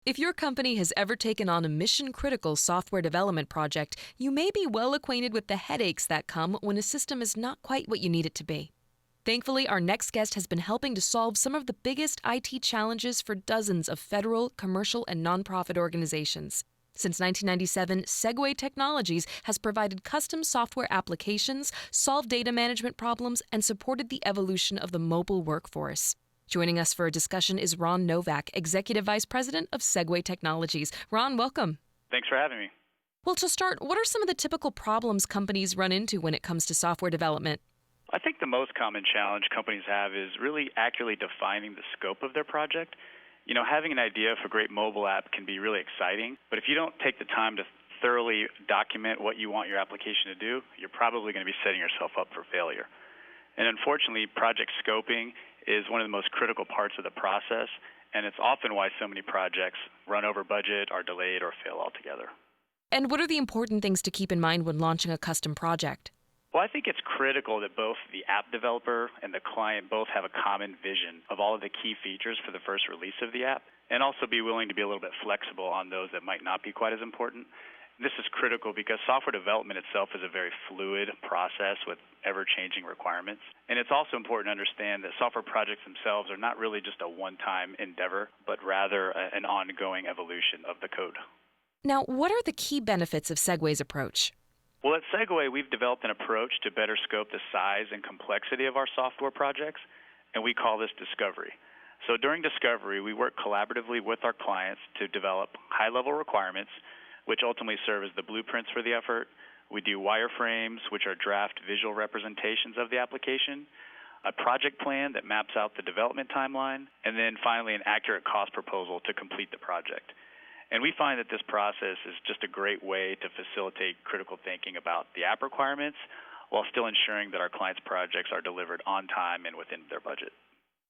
If your company has ever taken on a mission-critical software development project, you may be well acquainted with the headaches that come when a system is not quite what you need it to be. Thankfully, our next guest has been helping to solve some of the biggest IT challenges for dozens of federal, commercial, and nonprofit organizations. Since 1997, Segue Technologies has provided custom software applications, solved data management problems, and supported the evolution of the mobile workforce. Joining us for a discussion is Ron Novak, Executive Vice President of Segue Technologies. Ron, welcome. Thanks for having me. Well, to start, what are some of the typical problems companies run into when it comes to software development? I think the most common challenge companies have is really accurately defining the scope of their project. Having an idea of a great mobile app can be really exciting, but if you don't take the time to thoroughly document what you want your application to do, you're probably going to be setting yourself up for failure. And unfortunately, project scoping is one of the most critical parts of the process, and it's often why so many projects run over budget, are delayed, or fail altogether. And what are the important things to keep in mind when launching a custom project? Well, I think it's critical that both the app developer and the client both have a common vision of all of the key features for the first release of the app, and also be willing to be a little bit flexible on those that might not be quite as important. This is critical because software development itself is a very fluid process with ever-changing requirements. And it's also important to understand that software projects themselves are not really just a one-time endeavor, but rather an ongoing evolution of the code. Now, what are the key benefits of Segway's approach? Well, at Segue, we've developed an approach to better scope the size and complexity of our software projects, and we call this discovery. So during discovery, we work collaboratively with our clients to develop high-level requirements, which ultimately serve as the blueprints for the effort. We do wireframes, which are draft visual representations of the application, a project plan that maps out the development timeline, and then finally an accurate cost proposal to complete the project. And we find that this process is just a great way to facilitate critical thinking about the app requirements while still ensuring that our clients' projects are delivered on time and within their budget.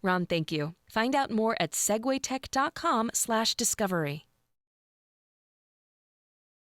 Ron, thank you. Find out more at segwaytech.com/discovery.